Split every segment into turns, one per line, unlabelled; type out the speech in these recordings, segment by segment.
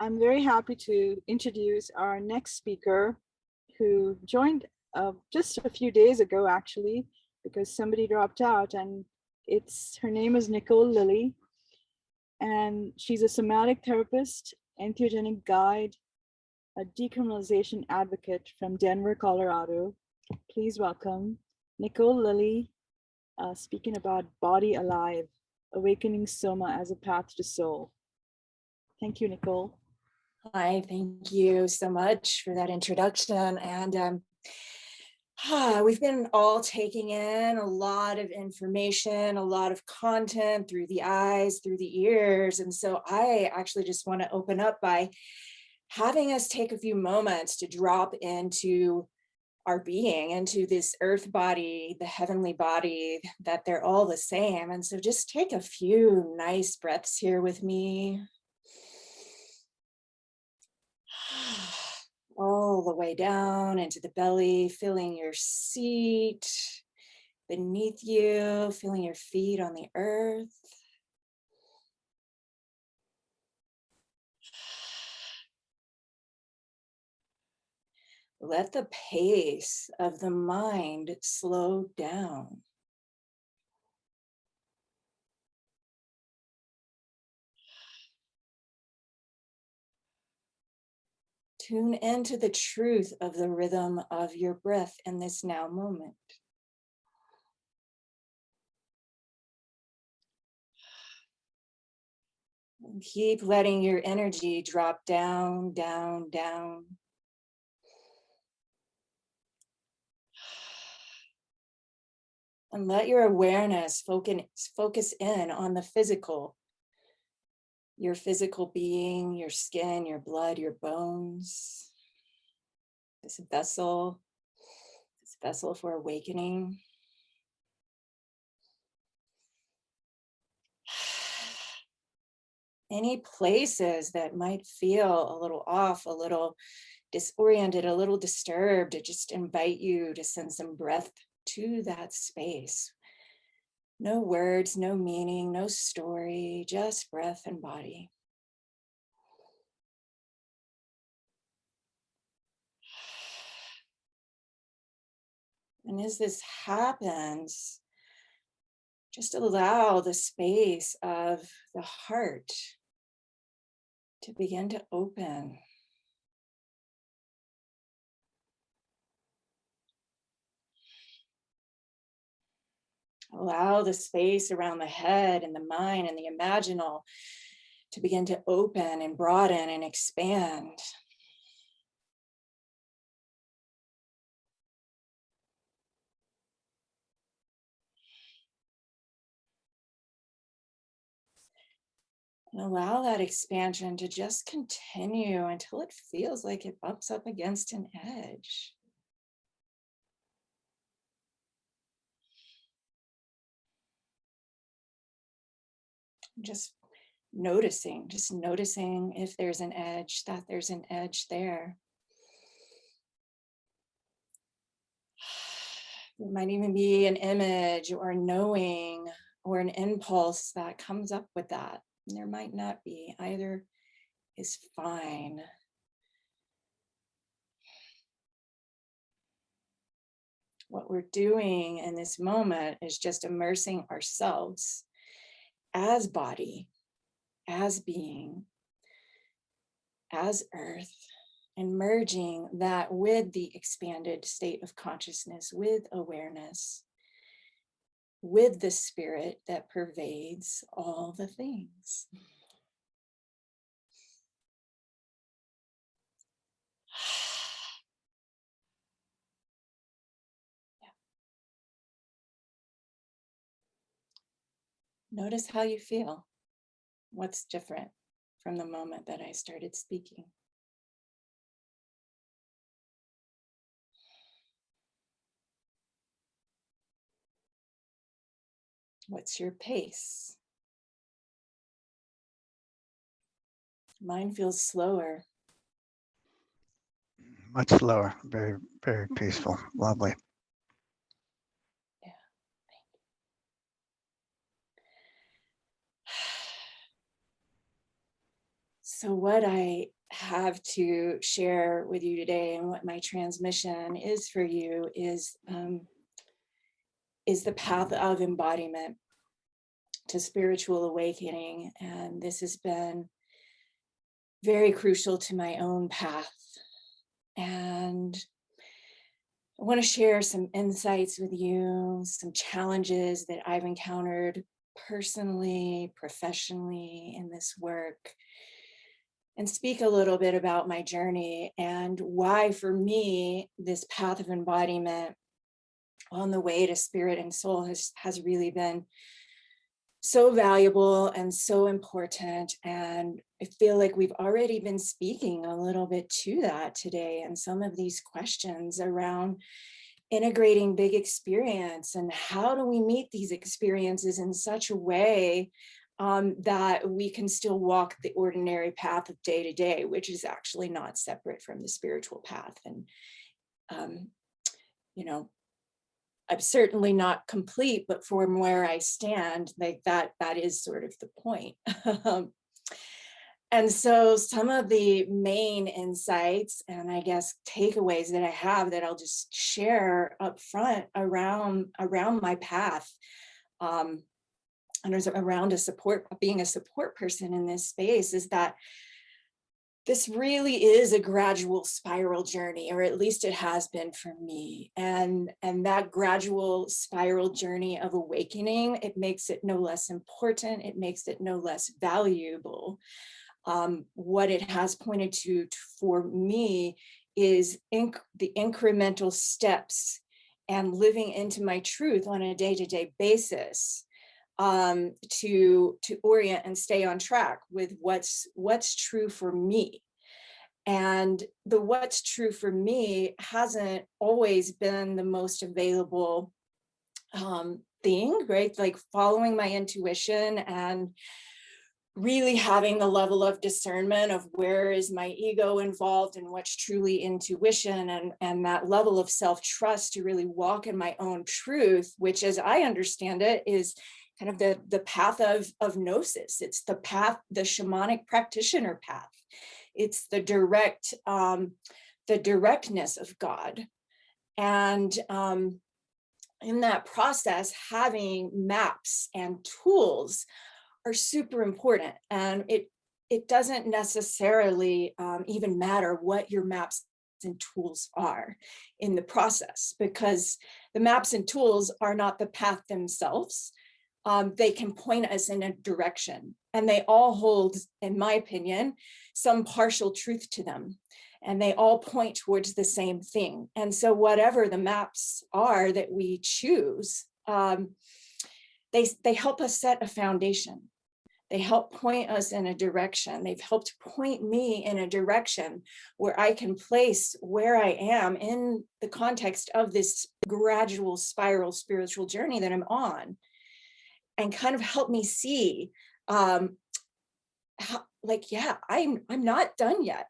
I'm very happy to introduce our next speaker who joined just a few days ago, actually, because somebody dropped out, and her name is Nicole Lilly, and she's a somatic therapist, entheogenic guide, a decriminalization advocate from Denver, Colorado. Please welcome Nicole Lilly, speaking about Body Alive, Awakening Soma as a Path to Soul. Thank you, Nicole.
Hi, thank you so much for that introduction. And we've been all taking in a lot of information, a lot of content through the eyes, through the ears. And so I actually just want to open up by having us take a few moments to drop into our being, into this earth body, the heavenly body, that they're all the same. And so just take a few nice breaths here with me. All the way down into the belly, feeling your seat beneath you, feeling your feet on the earth. Let the pace of the mind slow down. Tune into the truth of the rhythm of your breath in this now moment. And keep letting your energy drop down, down, down. And let your awareness focus in on the physical, your physical being, your skin, your blood, your bones, this vessel for awakening. Any places that might feel a little off, a little disoriented, a little disturbed, I just invite you to send some breath to that space. No words, no meaning, no story, just breath and body. And as this happens, just allow the space of the heart to begin to open. Allow the space around the head and the mind and the imaginal to begin to open and broaden and expand. And allow that expansion to just continue until it feels like it bumps up against an edge. Just noticing if there's an edge, that there's an edge there. It might even be an image or knowing or an impulse that comes up with that. And there might not be. Either is fine. What we're doing in this moment is just immersing ourselves as body, as being, as earth, and merging that with the expanded state of consciousness, with awareness, with the spirit that pervades all the things. Notice how you feel. What's different from the moment that I started speaking? What's your pace? Mine feels slower.
Much slower, very, very peaceful, lovely.
Yeah, thank you. So what I have to share with you today, and what my transmission is for you, is the path of embodiment to spiritual awakening. And this has been very crucial to my own path. And I want to share some insights with you, some challenges that I've encountered personally, professionally in this work, and speak a little bit about my journey and why, for me, this path of embodiment on the way to spirit and soul has really been so valuable and so important. And I feel like we've already been speaking a little bit to that today, and some of these questions around integrating big experience and how do we meet these experiences in such a way that we can still walk the ordinary path of day to day, which is actually not separate from the spiritual path. And you know, I'm certainly not complete, but from where I stand, like that is sort of the point. And so some of the main insights and I guess takeaways that I have that I'll just share up front around my path, and around being a support person in this space, is that this really is a gradual spiral journey, or at least it has been for me. And that gradual spiral journey of awakening, it makes it no less important. It makes it no less valuable. What it has pointed to for me is the incremental steps and living into my truth on a day-to-day basis, to orient and stay on track with what's true for me. And the what's true for me hasn't always been the most available thing, right? Like following my intuition and really having the level of discernment of where is my ego involved and what's truly intuition, and that level of self-trust to really walk in my own truth, which, as I understand it, is kind of the path of gnosis. It's the path, the shamanic practitioner path. It's the directness of God. And in that process, having maps and tools are super important. And it doesn't necessarily even matter what your maps and tools are in the process, because the maps and tools are not the path themselves. They can point us in a direction, and they all hold, in my opinion, some partial truth to them, and they all point towards the same thing. And so whatever the maps are that we choose, they help us set a foundation. They help point us in a direction. They've helped point me in a direction where I can place where I am in the context of this gradual spiral spiritual journey that I'm on, and kind of help me see how, like, yeah, I'm not done yet.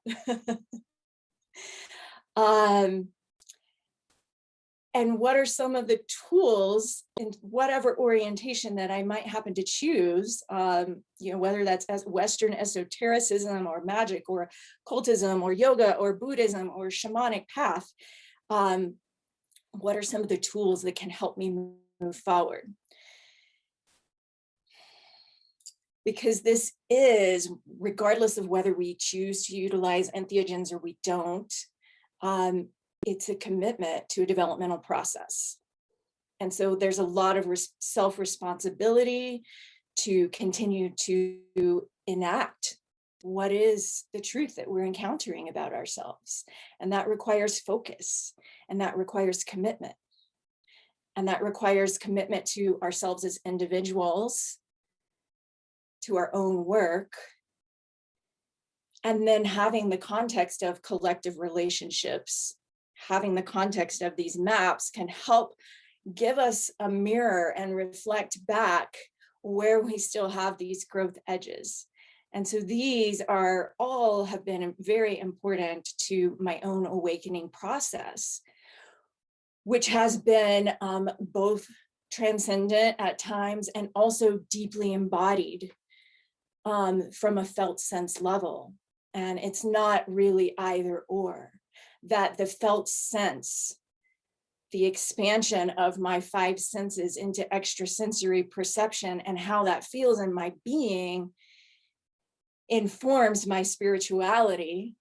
And what are some of the tools in whatever orientation that I might happen to choose, whether that's as Western esotericism or magic or occultism or yoga or Buddhism or shamanic path. What are some of the tools that can help me move forward? Because this is, regardless of whether we choose to utilize entheogens or we don't, it's a commitment to a developmental process. And so there's a lot of self-responsibility to continue to enact what is the truth that we're encountering about ourselves. And that requires focus, and that requires commitment. And that requires commitment to ourselves as individuals, to our own work, and then having the context of collective relationships, having the context of these maps can help give us a mirror and reflect back where we still have these growth edges. And so these are all have been very important to my own awakening process, which has been both transcendent at times and also deeply embodied. from a felt sense level. And it's not really either or, that the felt sense, the expansion of my five senses into extrasensory perception and how that feels in my being informs my spirituality.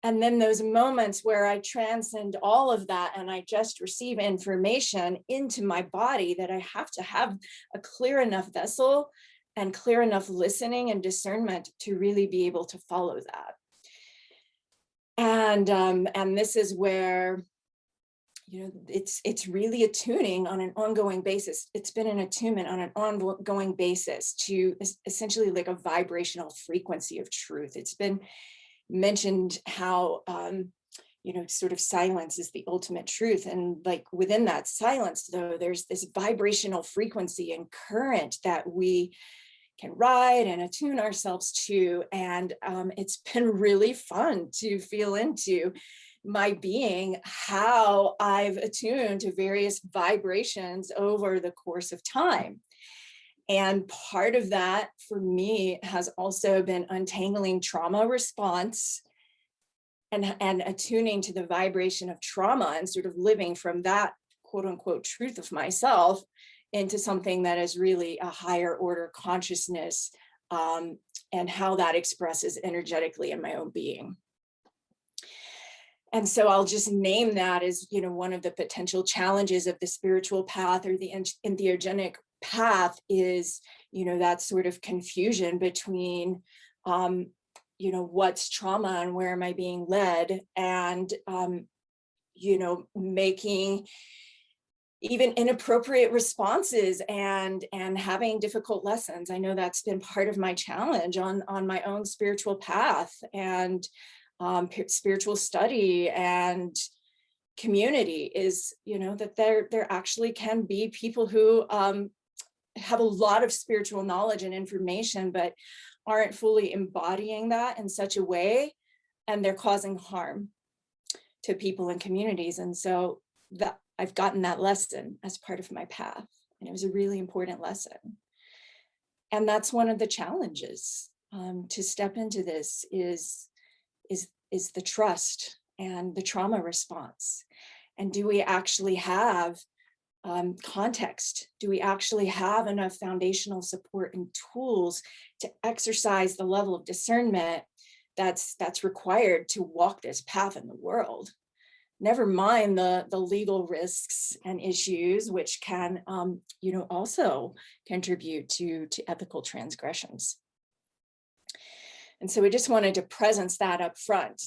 And then those moments where I transcend all of that and I just receive information into my body, that I have to have a clear enough vessel and clear enough listening and discernment to really be able to follow that. And this is where, you know, it's really attuning on an ongoing basis. It's been an attunement on an ongoing basis to essentially like a vibrational frequency of truth. It's been mentioned how, you know, sort of silence is the ultimate truth. And like within that silence, though, there's this vibrational frequency and current that we can ride and attune ourselves to. And it's been really fun to feel into my being, how I've attuned to various vibrations over the course of time. And part of that for me has also been untangling trauma response and attuning to the vibration of trauma and sort of living from that quote unquote truth of myself into something that is really a higher order consciousness, and how that expresses energetically in my own being. And so I'll just name that as, you know, one of the potential challenges of the spiritual path or the entheogenic path is, you know, that sort of confusion between, you know, what's trauma and where am I being led, and, you know, making even inappropriate responses and having difficult lessons. I know that's been part of my challenge on my own spiritual path and spiritual study and community is, you know, that there actually can be people who have a lot of spiritual knowledge and information, but aren't fully embodying that in such a way, and they're causing harm to people and communities. And so that I've gotten that lesson as part of my path, and it was a really important lesson. And that's one of the challenges to step into this is the trust and the trauma response. And do we actually have context? Do we actually have enough foundational support and tools to exercise the level of discernment that's required to walk this path in the world? Never mind the legal risks and issues, which can, you know, also contribute to ethical transgressions. And so we just wanted to presence that up front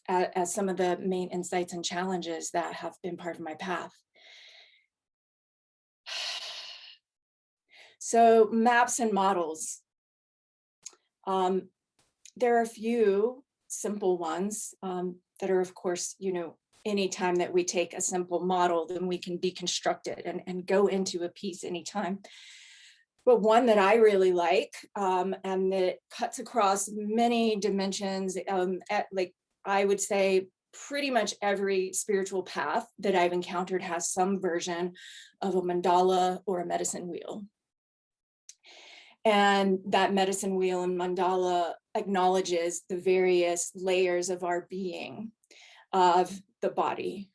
as some of the main insights and challenges that have been part of my path. So maps and models. There are a few simple ones that are, of course, you know, anytime that we take a simple model, then we can deconstruct it and go into a piece anytime. But one that I really like, and that cuts across many dimensions, like I would say pretty much every spiritual path that I've encountered has some version of a mandala or a medicine wheel. And that medicine wheel and mandala acknowledges the various layers of our being, of the body,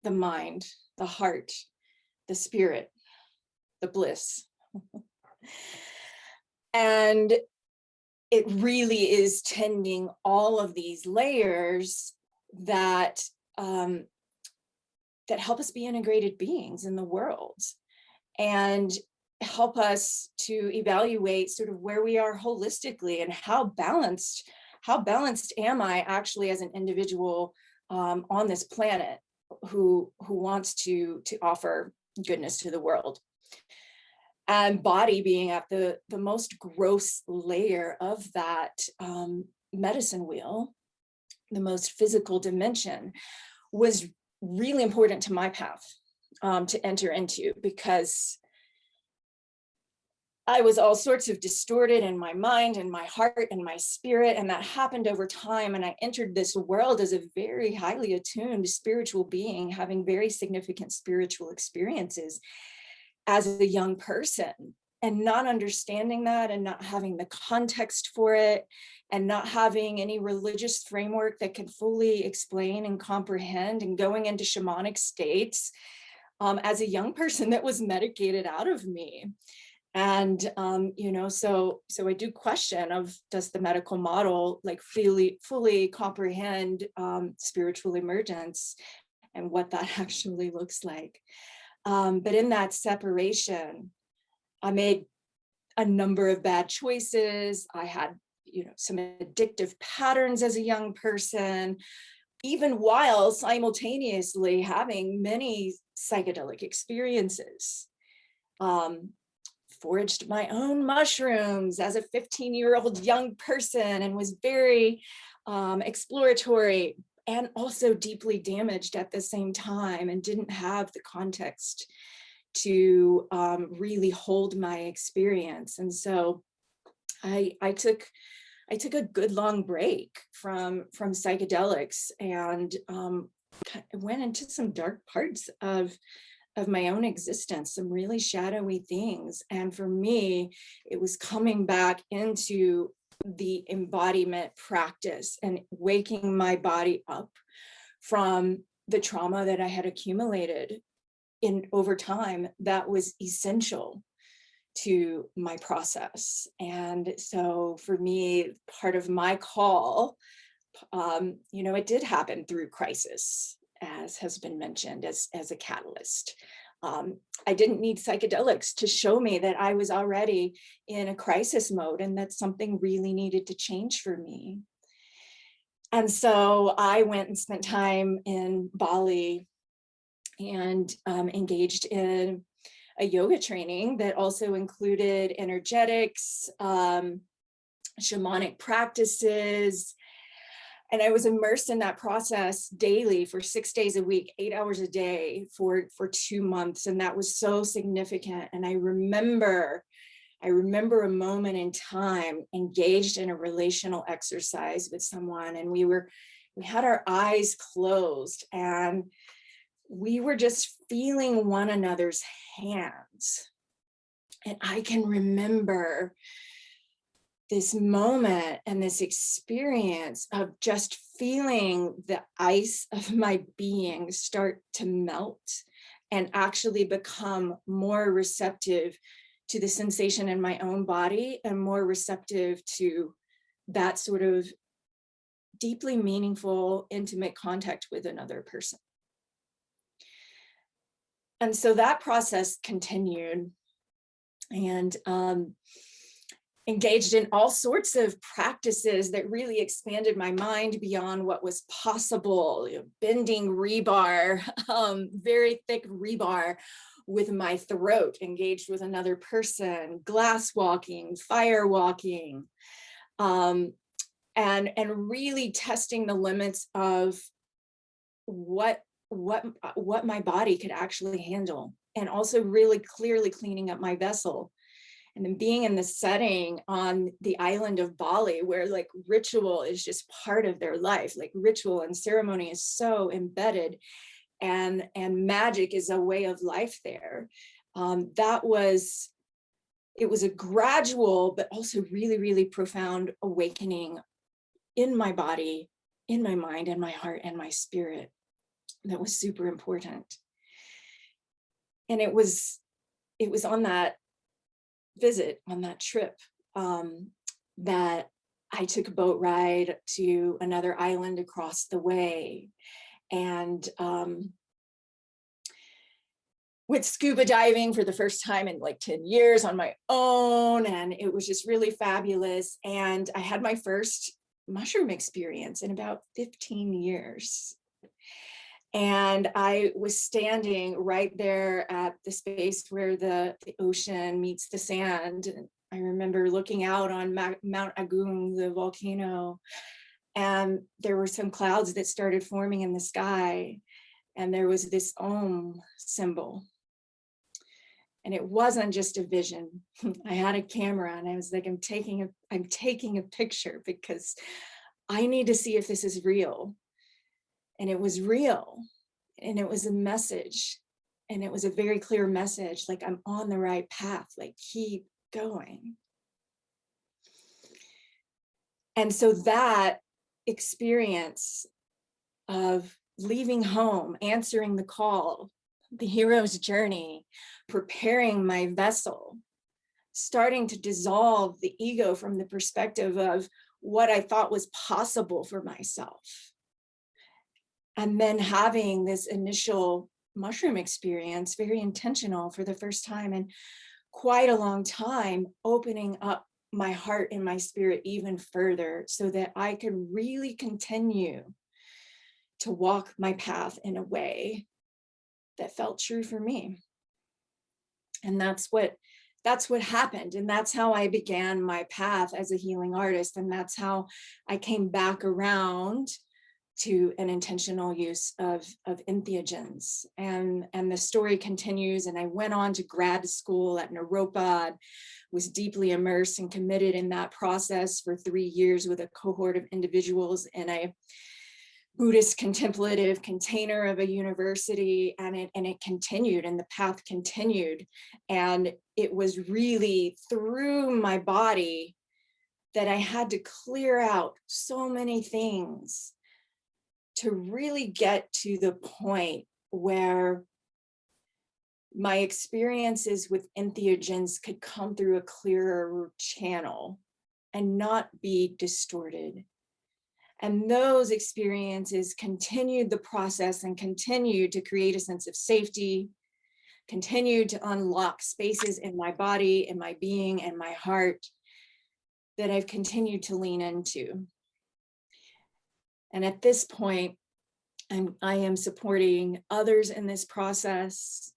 the mind, the heart, the spirit, the bliss. And it really is tending all of these layers that that help us be integrated beings in the world and help us to evaluate sort of where we are holistically and how balanced am I actually as an individual on this planet who wants to offer goodness to the world. And body being at the most gross layer of that medicine wheel, the most physical dimension, was really important to my path to enter into, because I was all sorts of distorted in my mind and my heart and my spirit, and that happened over time. And I entered this world as a very highly attuned spiritual being, having very significant spiritual experiences as a young person. not understanding that, and not having the context for it, and not having any religious framework that could fully explain and comprehend, and going into shamanic states as a young person that was medicated out of me. And so I do question of, does the medical model like fully comprehend spiritual emergence and what that actually looks like? But in that separation, I made a number of bad choices. I had, some addictive patterns as a young person, even while simultaneously having many psychedelic experiences. Foraged my own mushrooms as a 15-year-old young person, and was very exploratory, and also deeply damaged at the same time, and didn't have the context to really hold my experience. And so I took a good long break from psychedelics, and went into some dark parts of my own existence, some really shadowy things. And for me, it was coming back into the embodiment practice and waking my body up from the trauma that I had accumulated over time that was essential to my process. And so for me, part of my call, it did happen through crisis, as has been mentioned, as a catalyst. I didn't need psychedelics to show me that I was already in a crisis mode, and that something really needed to change for me. And so I went and spent time in Bali and engaged in a yoga training that also included energetics, shamanic practices. And I was immersed in that process daily for 6 days a week, 8 hours a day for 2 months. And that was so significant. And I remember a moment in time engaged in a relational exercise with someone, and we had our eyes closed, and we were just feeling one another's hands. And I can remember this moment and this experience of just feeling the ice of my being start to melt, and actually become more receptive to the sensation in my own body, and more receptive to that sort of deeply meaningful, intimate contact with another person. And so that process continued, and engaged in all sorts of practices that really expanded my mind beyond what was possible. Bending rebar, very thick rebar with my throat, engaged with another person, glass walking, fire walking, and really testing the limits of what my body could actually handle, and also really clearly cleaning up my vessel. And then being in the setting on the island of Bali, where like ritual is just part of their life, like ritual and ceremony is so embedded, and magic is a way of life there. It was a gradual, but also really, really profound awakening in my body, in my mind, and my heart, and my spirit. That was super important. And it was on that visit, on that trip, that I took a boat ride to another island across the way, and went scuba diving for the first time in like 10 years on my own. And it was just really fabulous. And I had my first mushroom experience in about 15 years. And I was standing right there at the space where the ocean meets the sand. And I remember looking out on Mount Agung, the volcano, and there were some clouds that started forming in the sky. And there was this Om symbol. And it wasn't just a vision. I had a camera, and I was like, I'm taking a picture, because I need to see if this is real. And it was real, and it was a message, and it was a very clear message, like, I'm on the right path, like, keep going. And so that experience of leaving home, answering the call, the hero's journey, preparing my vessel, starting to dissolve the ego from the perspective of what I thought was possible for myself. And then having this initial mushroom experience, very intentional for the first time in quite a long time, opening up my heart and my spirit even further so that I could really continue to walk my path in a way that felt true for me. And that's what happened. And that's how I began my path as a healing artist. And that's how I came back around to an intentional use of entheogens. And the story continues. And I went on to grad school at Naropa, was deeply immersed and committed in that process for 3 years with a cohort of individuals in a Buddhist contemplative container of a university, and it continued, and the path continued. And it was really through my body that I had to clear out so many things to really get to the point where my experiences with entheogens could come through a clearer channel and not be distorted. And those experiences continued the process and continued to create a sense of safety, continued to unlock spaces in my body, in my being, and my heart that I've continued to lean into. And at this point, I am supporting others in this process.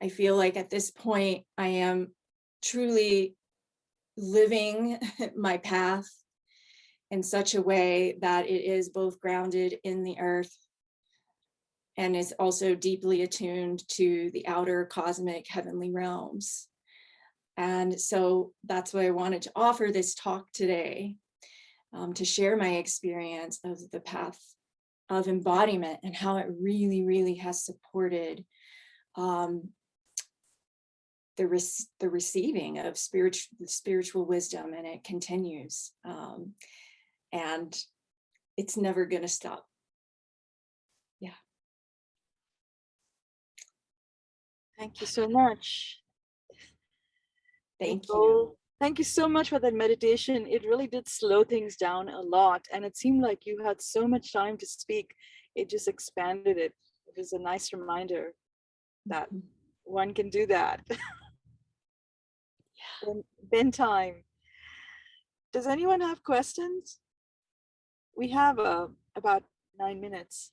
I feel like at this point, I am truly living my path in such a way that it is both grounded in the earth and is also deeply attuned to the outer cosmic heavenly realms. And so that's why I wanted to offer this talk today, to share my experience of the path of embodiment and how it really, really has supported the receiving of spiritual wisdom, and it continues. And it's never going to stop. Yeah.
Thank you so much.
Thank
Nicole,
you.
thank you so much for that meditation. It really did slow things down a lot. And it seemed like you had so much time to speak. It just expanded it. It was a nice reminder that one can do that. Bend time. Does anyone have questions? We have about 9 minutes.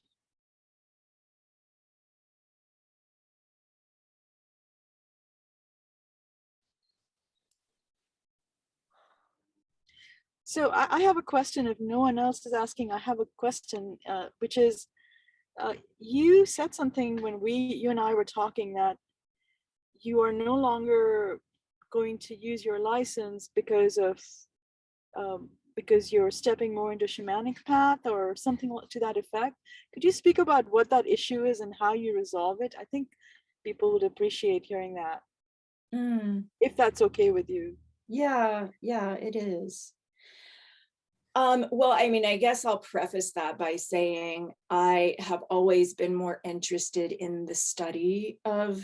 So I have a question. If no one else is asking, I have a question, which is, you said something when you and I were talking, that you are no longer going to use your license because you're stepping more into shamanic path or something to that effect. Could you speak about what that issue is and how you resolve it? I think people would appreciate hearing that, if that's okay with you.
Yeah, it is. Well, I mean, I guess I'll preface that by saying I have always been more interested in the study of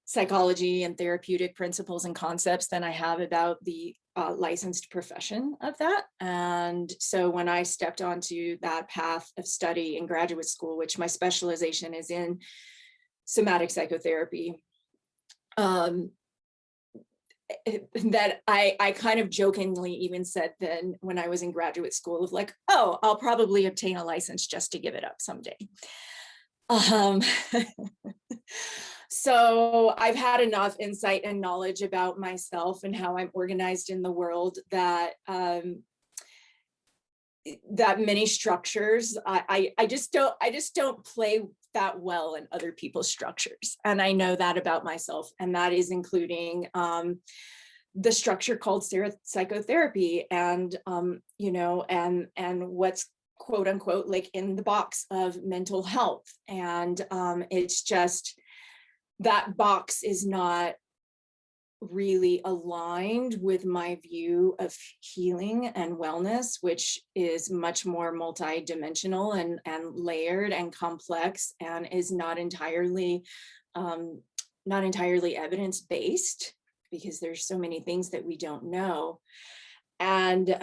psychology and therapeutic principles and concepts than I have about the licensed profession of that. And so when I stepped onto that path of study in graduate school, which my specialization is in somatic psychotherapy, that I kind of jokingly even said then when I was in graduate school of like, oh, I'll probably obtain a license just to give it up someday. So I've had enough insight and knowledge about myself and how I'm organized in the world that that many structures, I just don't play that well in other people's structures. And I know that about myself. And that is including the structure called psychotherapy and, you know, and what's quote unquote, like in the box of mental health. And it's just, that box is not really aligned with my view of healing and wellness, which is much more multidimensional and layered and complex, and is not entirely evidence-based, because there's so many things that we don't know. And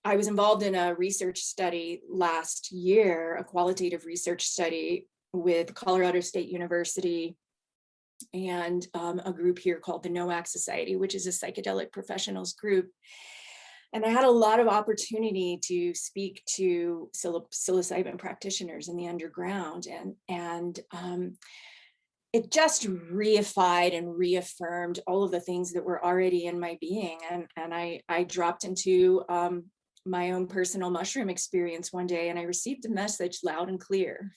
I was involved in a research study last year, a qualitative research study with Colorado State University and a group here called the NOAC Society, which is a psychedelic professionals group. And I had a lot of opportunity to speak to psilocybin practitioners in the underground, and it just reified and reaffirmed all of the things that were already in my being. And I dropped into my own personal mushroom experience one day, and I received a message loud and clear.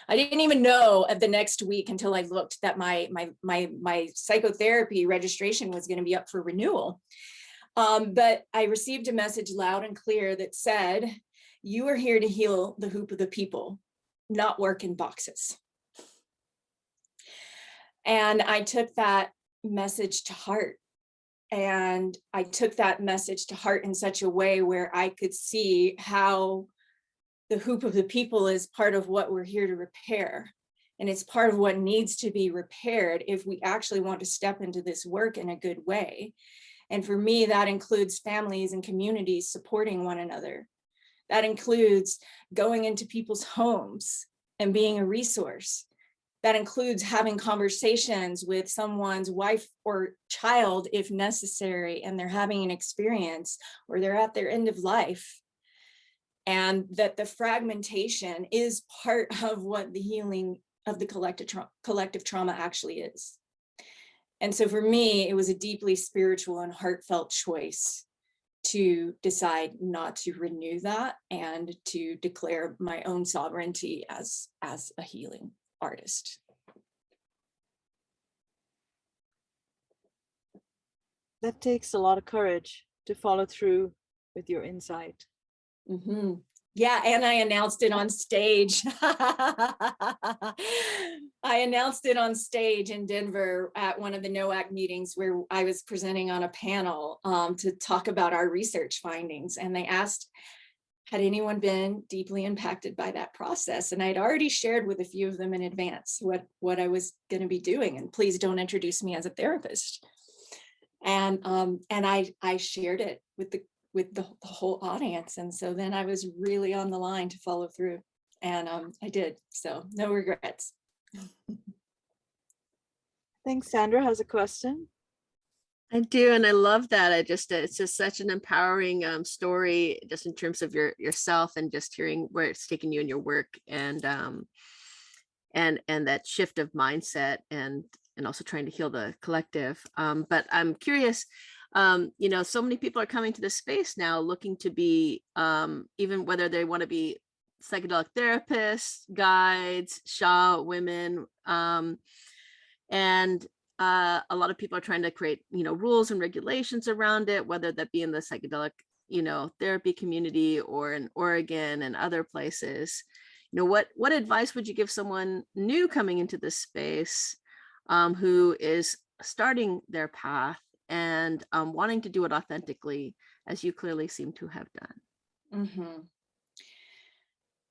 I didn't even know of the next week until I looked that my psychotherapy registration was going to be up for renewal. But I received a message loud and clear that said, "You are here to heal the hoop of the people, not work in boxes." And I took that message to heart. And I took that message to heart in such a way where I could see how the hoop of the people is part of what we're here to repair. And it's part of what needs to be repaired if we actually want to step into this work in a good way. And for me, that includes families and communities supporting one another. That includes going into people's homes and being a resource. That includes having conversations with someone's wife or child if necessary, and they're having an experience or they're at their end of life. And that the fragmentation is part of what the healing of the collective trauma actually is. And so for me, it was a deeply spiritual and heartfelt choice to decide not to renew that and to declare my own sovereignty as a healing artist.
That takes a lot of courage to follow through with your insight.
Mm-hmm. Yeah, and I announced it on stage. I announced it on stage in Denver at one of the NOAC meetings where I was presenting on a panel to talk about our research findings. And they asked, had anyone been deeply impacted by that process? And I'd already shared with a few of them in advance what I was going to be doing. And please don't introduce me as a therapist. And I shared it with the whole audience. And so then I was really on the line to follow through, and I did. So no regrets.
I think Sandra has a question.
I do, and I love that. It's just such an empowering story, just in terms of yourself, and just hearing where it's taken you in your work, and that shift of mindset, and also trying to heal the collective. But I'm curious, so many people are coming to this space now looking to be, even whether they want to be psychedelic therapists, guides, Sha women, and a lot of people are trying to create, rules and regulations around it, whether that be in the psychedelic, therapy community or in Oregon and other places. What advice would you give someone new coming into this space, who is starting their path and wanting to do it authentically, as you clearly seem to have done?
Mm-hmm.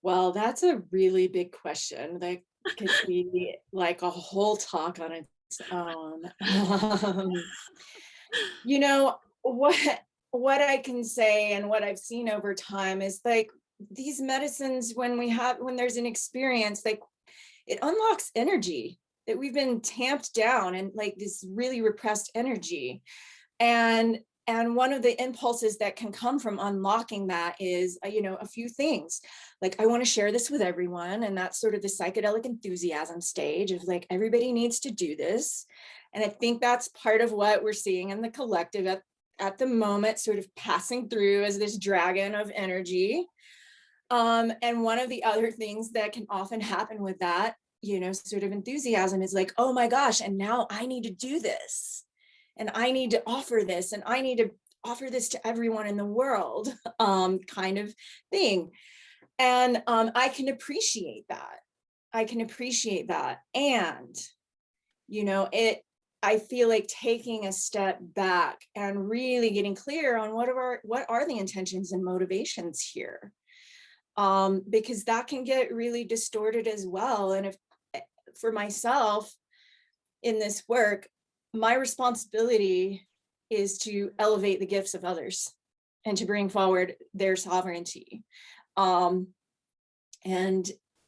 Well, that's a really big question that could be like a whole talk on its own. What I can say and what I've seen over time is like these medicines, when there's an experience, like it unlocks energy that we've been tamped down, and like this really repressed energy. And one of the impulses that can come from unlocking that is, a few things. Like, I want to share this with everyone. And that's sort of the psychedelic enthusiasm stage of like, everybody needs to do this. And I think that's part of what we're seeing in the collective at the moment, sort of passing through as this dragon of energy. And one of the other things that can often happen with that, sort of enthusiasm is like, oh my gosh, and now I need to do this. And I need to offer this, and I need to offer this to everyone in the world, kind of thing. And I can appreciate that. And, I feel like taking a step back and really getting clear on what are the intentions and motivations here, because that can get really distorted as well. And if for myself in this work, my responsibility is to elevate the gifts of others and to bring forward their sovereignty. And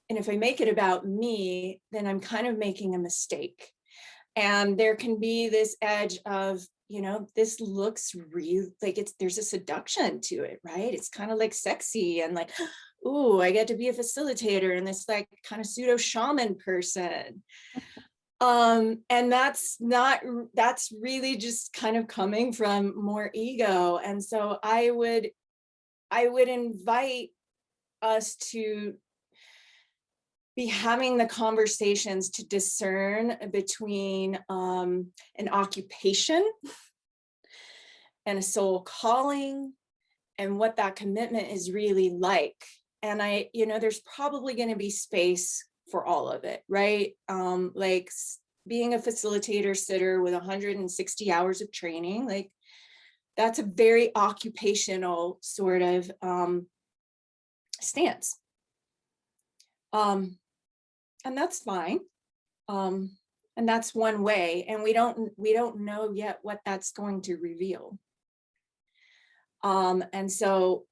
if I make it about me, then I'm kind of making a mistake. And there can be this edge of, you know, this looks real, like there's a seduction to it, right? It's kind of like sexy and like, ooh, I get to be a facilitator and this like kind of pseudo shaman person. And that's really just kind of coming from more ego. And so I would invite us to be having the conversations to discern between an occupation and a soul calling and what that commitment is really like. And there's probably going to be space for all of it, right? Like being a facilitator sitter with 160 hours of training, like that's a very occupational sort of stance. And that's fine. And that's one way. And we don't know yet what that's going to reveal. And so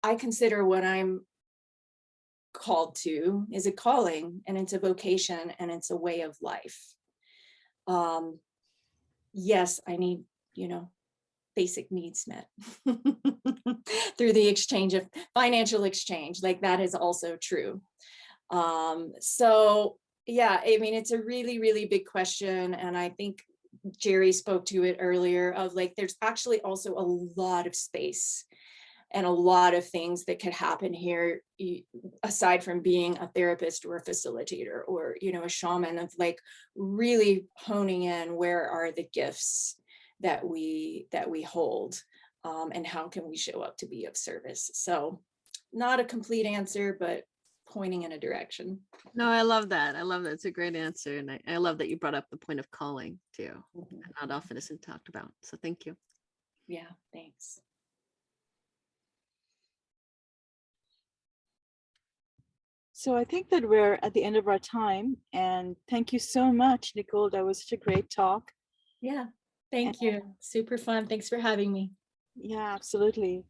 I consider what I'm called to is a calling, and it's a vocation, and it's a way of life. Yes, I need, basic needs met through the exchange of financial exchange, like that is also true. So yeah, I mean, it's a really, really big question. And I think Jerry spoke to it earlier of like, there's actually also a lot of space and a lot of things that could happen here, aside from being a therapist or a facilitator or, a shaman, of like really honing in where are the gifts that we hold, and how can we show up to be of service. So not a complete answer, but pointing in a direction.
No, I love that. It's a great answer. And I love that you brought up the point of calling too.
Mm-hmm.
Not often isn't talked about. So thank you.
Yeah, thanks.
So I think that we're at the end of our time, and thank you so much, Nicole. That was such a great talk.
Yeah, thank you. Super fun. Thanks for having me.
Yeah, absolutely.